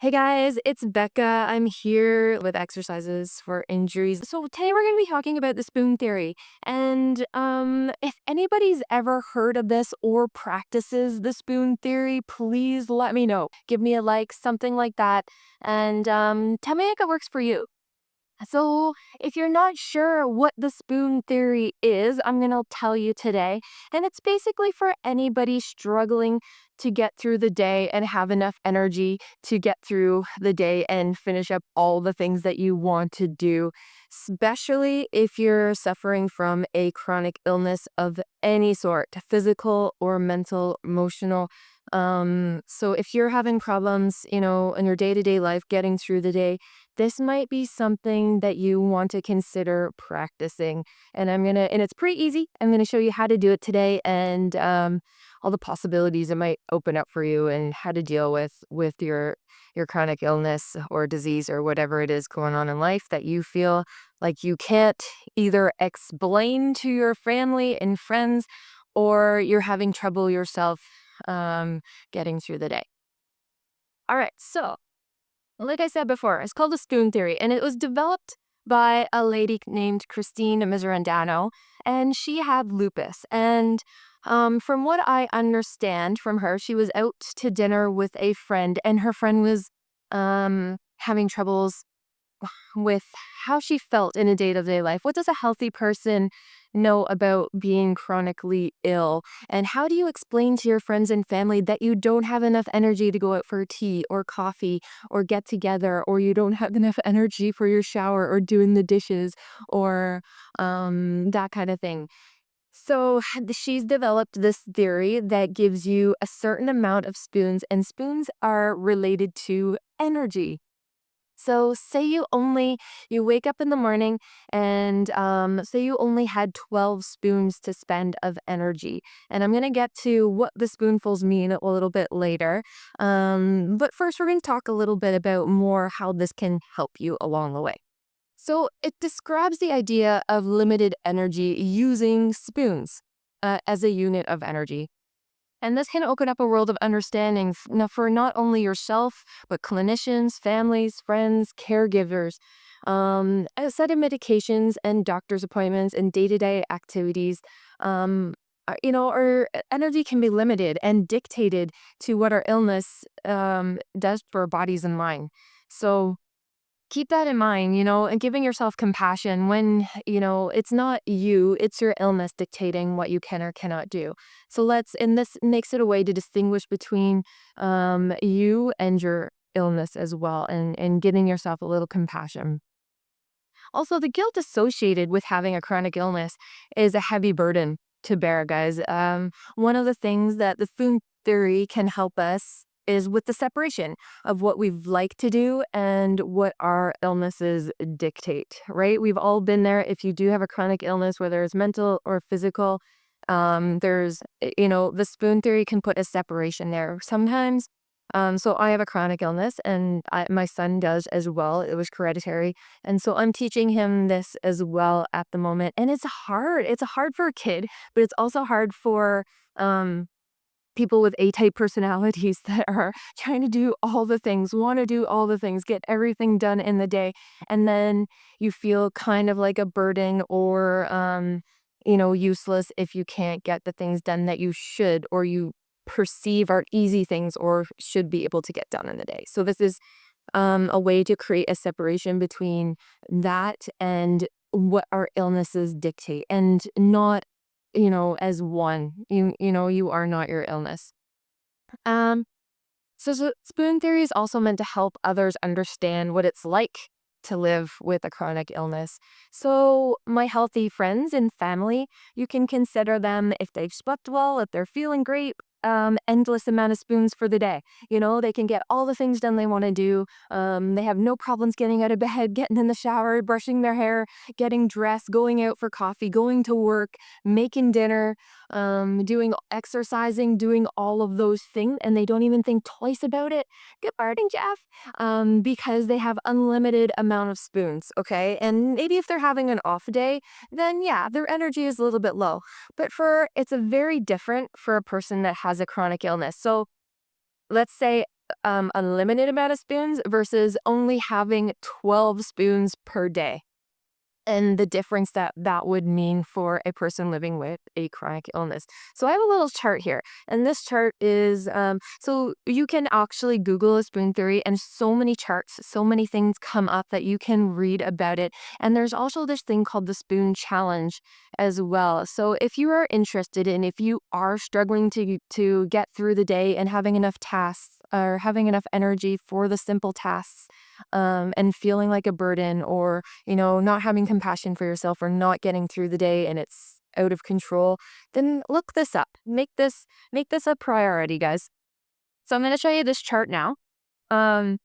Hey guys, it's Becca. I'm here with exercises for injuries. So today we're going to be talking about the spoon theory. And if anybody's ever heard of this or practices the spoon theory, please let me know. Give me a like, something like that, and tell me if it works for you. So, if you're not sure what the spoon theory is, I'm going to tell you today. And it's basically for anybody struggling to get through the day and have enough energy to get through the day and finish up all the things that you want to do, especially if you're suffering from a chronic illness of any sort, physical or mental, emotional. So if you're having problems, in your day-to-day life getting through the day, this might be something that you want to consider practicing. And it's pretty easy. I'm gonna show you how to do it today and all the possibilities it might open up for you and how to deal with your chronic illness or disease or whatever it is going on in life that you feel like you can't either explain to your family and friends or you're having trouble yourself getting through the day. All right, so like I said before, it's called the spoon theory, and it was developed by a lady named Christine Miserandino, and she had lupus. And from what I understand from her, she was out to dinner with a friend, and her friend was having troubles with how she felt in a day-to-day life. What does a healthy person know about being chronically ill? And how do you explain to your friends and family that you don't have enough energy to go out for tea or coffee or get together, or you don't have enough energy for your shower or doing the dishes or that kind of thing? So she's developed this theory that gives you a certain amount of spoons, and spoons are related to energy. So say you wake up in the morning and say you only had 12 spoons to spend of energy. And I'm going to get to what the spoonfuls mean a little bit later. But first we're going to talk a little bit about more how this can help you along the way. So it describes the idea of limited energy using spoons as a unit of energy. And this can open up a world of understanding for not only yourself, but clinicians, families, friends, caregivers. A set of medications and doctor's appointments and day-to-day activities, our energy can be limited and dictated to what our illness does for our bodies and mind. So keep that in mind, and giving yourself compassion when, it's not you, it's your illness dictating what you can or cannot do. And this makes it a way to distinguish between you and your illness as well, and giving yourself a little compassion. Also, the guilt associated with having a chronic illness is a heavy burden to bear, guys. One of the things that the food theory can help us is with the separation of what we've like to do and what our illnesses dictate, right? We've all been there. If you do have a chronic illness, whether it's mental or physical, the spoon theory can put a separation there. Sometimes so I have a chronic illness and my son does as well. It was hereditary. And so I'm teaching him this as well at the moment. And it's hard. It's hard for a kid, but it's also hard for um, people with A-type personalities that are trying to do all the things, want to do all the things, get everything done in the day. And then you feel kind of like a burden or, useless if you can't get the things done that you should or you perceive are easy things or should be able to get done in the day. So this is a way to create a separation between that and what our illnesses dictate, and not, as one. You are not your illness. Um, so spoon theory is also meant to help others understand what it's like to live with a chronic illness. So my healthy friends and family, you can consider them if they've slept well, if they're feeling great. Endless amount of spoons for the day. They can get all the things done they want to do. They have no problems getting out of bed, getting in the shower, brushing their hair, getting dressed, going out for coffee, going to work, making dinner, doing exercising, doing all of those things, and they don't even think twice about it. Good morning, Jeff. Because they have unlimited amount of spoons, okay? And maybe if they're having an off day, then yeah, their energy is a little bit low. But it's a very different for a person that has a chronic illness. So let's say unlimited amount of spoons versus only having 12 spoons per day, and the difference that that would mean for a person living with a chronic illness. So I have a little chart here, and this chart is so you can actually Google a spoon theory, and so many charts, so many things come up that you can read about it. And there's also this thing called the spoon challenge as well. So if you are interested and if you are struggling to get through the day and having enough tasks or having enough energy for the simple tasks, and feeling like a burden, or not having compassion for yourself, or not getting through the day and it's out of control, then look this up. Make this a priority, guys. So I'm going to show you this chart now. Um,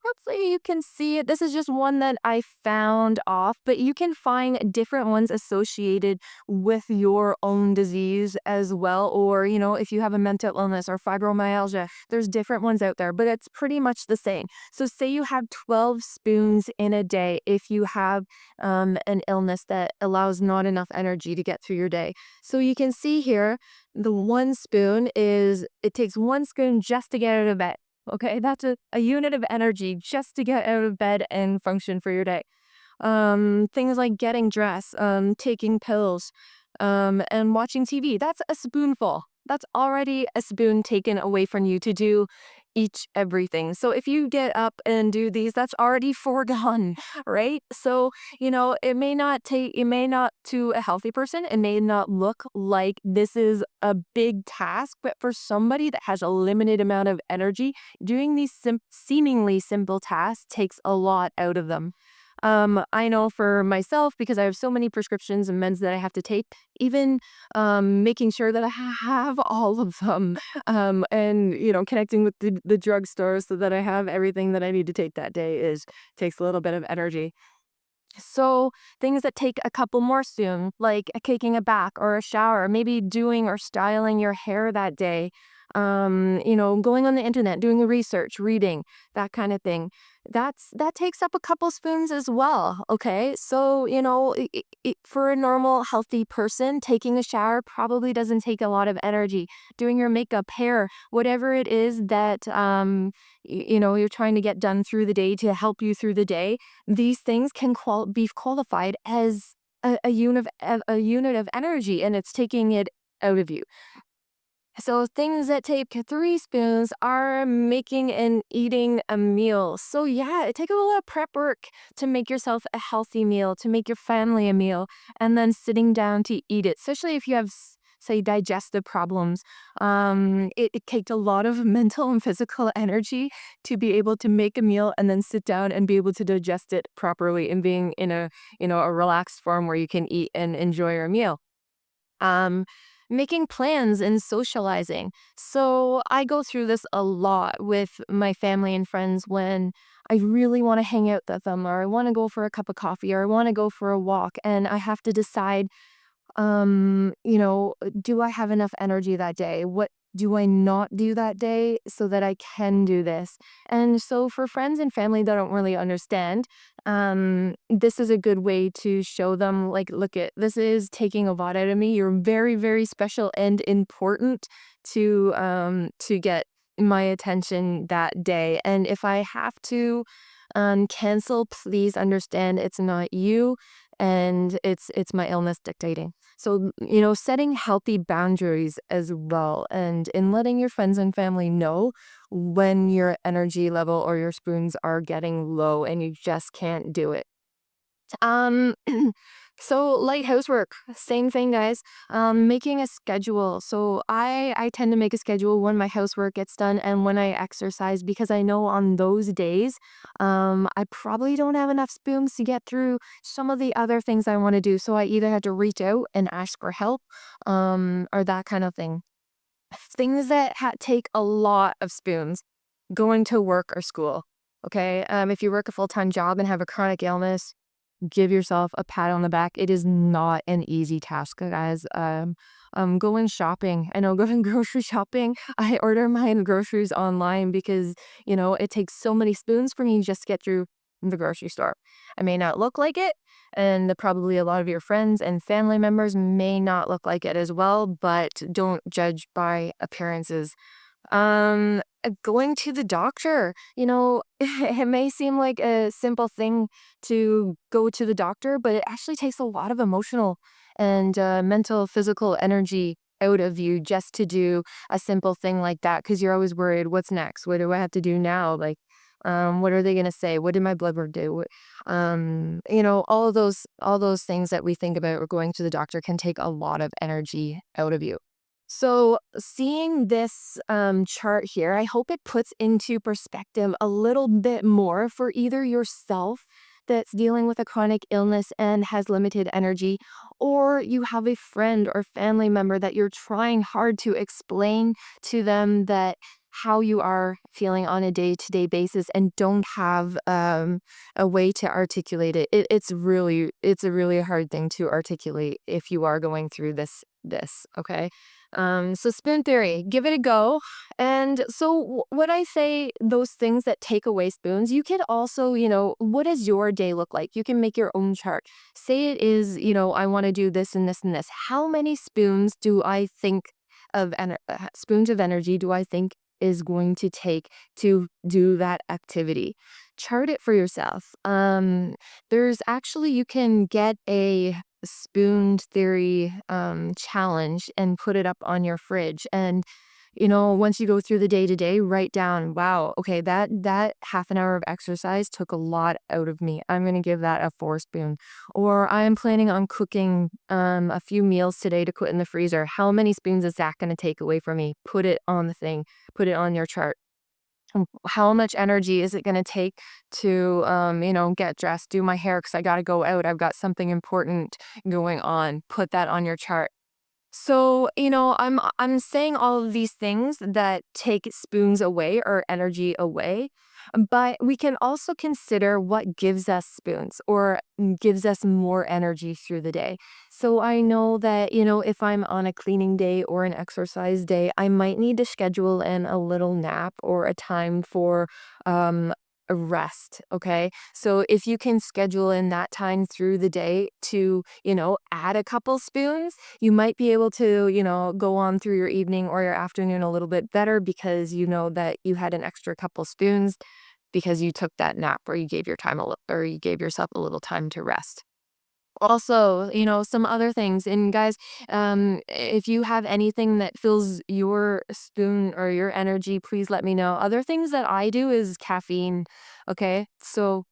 Hopefully you can see it. This is just one that I found off, but you can find different ones associated with your own disease as well. Or, if you have a mental illness or fibromyalgia, there's different ones out there, but it's pretty much the same. So say you have 12 spoons in a day if you have an illness that allows not enough energy to get through your day. So you can see here, the one spoon it takes one spoon just to get out of bed. Okay, that's a unit of energy just to get out of bed and function for your day. Things like getting dressed, taking pills, and watching TV. That's a spoonful. That's already a spoon taken away from you to do each everything. So if you get up and do these, that's already foregone, right? So, it may not, to a healthy person, it may not look like this is a big task, but for somebody that has a limited amount of energy, doing these seemingly simple tasks takes a lot out of them. I know for myself, because I have so many prescriptions and meds that I have to take, even making sure that I have all of them, and connecting with the drugstore so that I have everything that I need to take that day is takes a little bit of energy. So things that take a couple more soon, like taking a bath or a shower, maybe doing or styling your hair that day, going on the internet, doing a research, reading, that kind of thing. That takes up a couple spoons as well. Okay, so for a normal healthy person, taking a shower probably doesn't take a lot of energy. Doing your makeup, hair, whatever it is that you're trying to get done through the day to help you through the day, these things can be qualified as a unit of energy, and it's taking it out of you. So things that take 3 spoons are making and eating a meal. So yeah, it takes a lot of prep work to make yourself a healthy meal, to make your family a meal, and then sitting down to eat it. Especially if you have, say, digestive problems. It takes a lot of mental and physical energy to be able to make a meal and then sit down and be able to digest it properly and being in a relaxed form where you can eat and enjoy your meal. um, Making plans and socializing. So I go through this a lot with my family and friends when I really want to hang out with them, or I want to go for a cup of coffee, or I want to go for a walk, and I have to decide, do I have enough energy that day? What do I not do that day so that I can do this? And so for friends and family that don't really understand, this is a good way to show them, like, look, at this is taking a lot out of me. You're very, very special and important to get my attention that day. And if I have to cancel, please understand it's not you, and it's my illness dictating. So, setting healthy boundaries as well, and in letting your friends and family know when your energy level or your spoons are getting low and you just can't do it. Um, so light housework, same thing, guys. Making a schedule. So I tend to make a schedule when my housework gets done and when I exercise, because I know on those days, I probably don't have enough spoons to get through some of the other things I want to do. So I either have to reach out and ask for help, or that kind of thing. Things that take a lot of spoons: going to work or school. Okay, if you work a full-time job and have a chronic illness, give yourself a pat on the back. It is not an easy task, guys. Going shopping. I know, going grocery shopping. I order my groceries online because, it takes so many spoons for me just to get through the grocery store. I may not look like it, and probably a lot of your friends and family members may not look like it as well, but don't judge by appearances. going to the doctor. It may seem like a simple thing to go to the doctor, but it actually takes a lot of emotional and mental, physical energy out of you just to do a simple thing like that because you're always worried, what's next? What do I have to do now? Like, what are they gonna say? What did my blood work do? All of those things that we think about going to the doctor can take a lot of energy out of you. So, seeing this chart here, I hope it puts into perspective a little bit more for either yourself that's dealing with a chronic illness and has limited energy, or you have a friend or family member that you're trying hard to explain to them that how you are feeling on a day-to-day basis and don't have a way to articulate it. It's a really hard thing to articulate if you are going through this, okay? So spoon theory, give it a go. And so when I say those things that take away spoons, you can also, what does your day look like? You can make your own chart. Say it is, I want to do this and this and this. How many spoons do I think spoons of energy do I think is going to take to do that activity? Chart it for yourself. There's actually, you can get a spoon theory challenge and put it up on your fridge. And once you go through the day to day, write down, wow, okay, that half an hour of exercise took a lot out of me. I'm going to give that a 4 spoon. Or I'm planning on cooking a few meals today to put in the freezer. How many spoons is that going to take away from me? Put it on the thing, put it on your chart. How much energy is it going to take to get dressed, do my hair because I got to go out, I've got something important going on? Put that on your chart. So, I'm saying all of these things that take spoons away or energy away, but we can also consider what gives us spoons or gives us more energy through the day. So I know that, if I'm on a cleaning day or an exercise day, I might need to schedule in a little nap or a time for a rest, okay? So if you can schedule in that time through the day to, add a couple spoons, you might be able to, go on through your evening or your afternoon a little bit better because you know that you had an extra couple spoons because you took that nap or you gave or you gave yourself a little time to rest. Also, some other things. And guys, if you have anything that fills your spoon or your energy, please let me know. Other things that I do is caffeine. Okay. So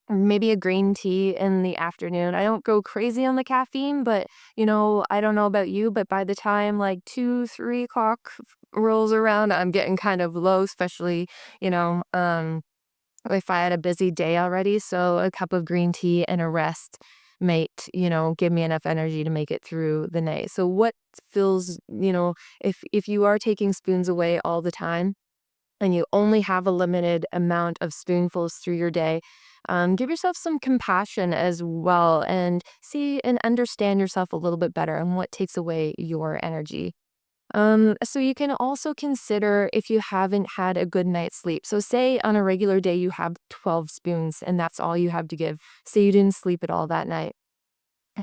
maybe a green tea in the afternoon. I don't go crazy on the caffeine, but I don't know about you, but by the time like 2, 3 o'clock rolls around, I'm getting kind of low, especially, you know, um, if I had a busy day already. So a cup of green tea and a rest might, give me enough energy to make it through the night. So what fills, if you are taking spoons away all the time, and you only have a limited amount of spoonfuls through your day, give yourself some compassion as well and see and understand yourself a little bit better and what takes away your energy. So you can also consider if you haven't had a good night's sleep. So say on a regular day you have 12 spoons and that's all you have to give. Say you didn't sleep at all that night,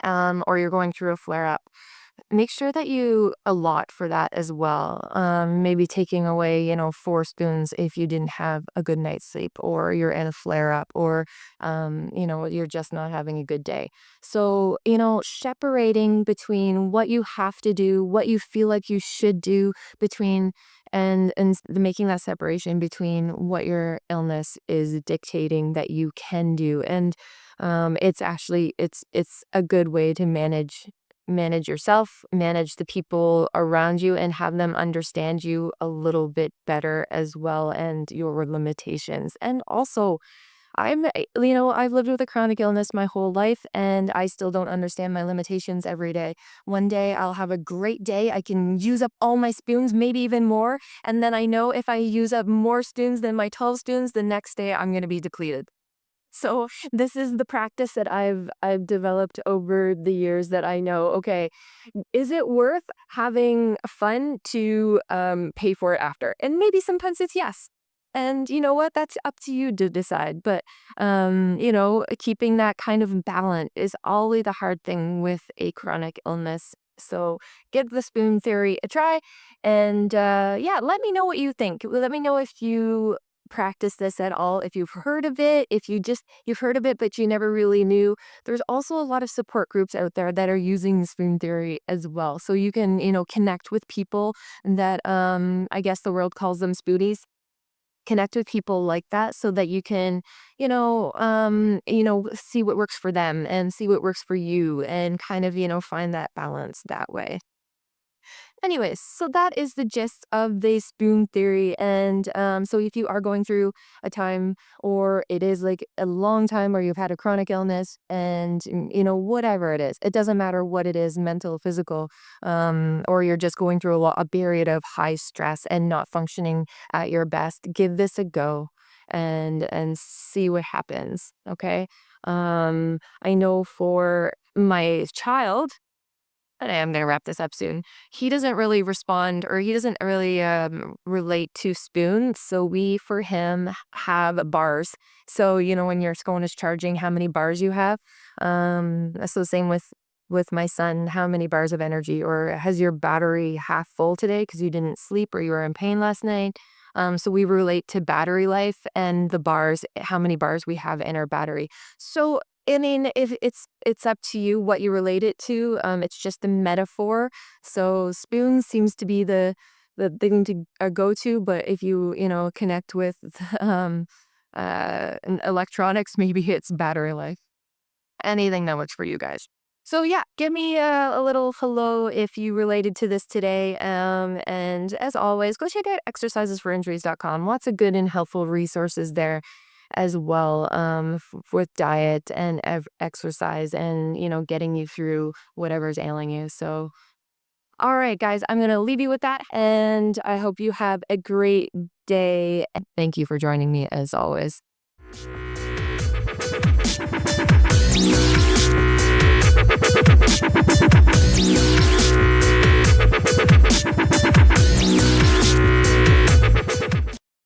or you're going through a flare up. Make sure that you allot for that as well. Maybe taking away, 4 spoons if you didn't have a good night's sleep, or you're in a flare up, or, you're just not having a good day. So, separating between what you have to do, what you feel like you should do between, making that separation between what your illness is dictating that you can do. And it's a good way to manage yourself, manage the people around you, and have them understand you a little bit better as well and your limitations. And also, I've lived with a chronic illness my whole life and I still don't understand my limitations every day. One day I'll have a great day. I can use up all my spoons, maybe even more. And then I know if I use up more spoons than my 12 spoons, the next day I'm going to be depleted. So this is the practice that I've developed over the years that I know, okay, is it worth having fun to pay for it after? And maybe sometimes it's yes. And you know what? That's up to you to decide. But keeping that kind of balance is always the hard thing with a chronic illness. So give the spoon theory a try. And yeah, let me know what you think. Let me know if you practice this at all, if you've heard of it, if you've heard of it but you never really knew. There's also a lot of support groups out there that are using spoon theory as well, so you can, connect with people that, I guess the world calls them spoonies. Connect with people like that so that you can, see what works for them and see what works for you, and kind of, find that balance that way. Anyways, so that is the gist of the spoon theory. And so if you are going through a time, or it is like a long time where you've had a chronic illness, and whatever it is, it doesn't matter what it is, mental, physical, or you're just going through a period of high stress and not functioning at your best, give this a go and see what happens. Okay. I know for my child, and I am going to wrap this up soon. He doesn't really respond, or he doesn't really relate to spoons. So we, for him, have bars. So, when your phone is charging, how many bars you have. That's the same with my son. How many bars of energy, or has your battery half full today because you didn't sleep or you were in pain last night? So we relate to battery life and the bars, how many bars we have in our battery. So I mean, if it's up to you what you relate it to. It's just a metaphor. So spoon seems to be the thing to go to. But if you connect with electronics, maybe it's battery life. Anything that works for you guys. So yeah, give me a little hello if you related to this today. And as always, go check out exercisesforinjuries.com. Lots of good and helpful resources there as well, with diet and exercise, and getting you through whatever's ailing you. So all right, guys, I'm gonna leave you with that, and I hope you have a great day. Thank you for joining me as always.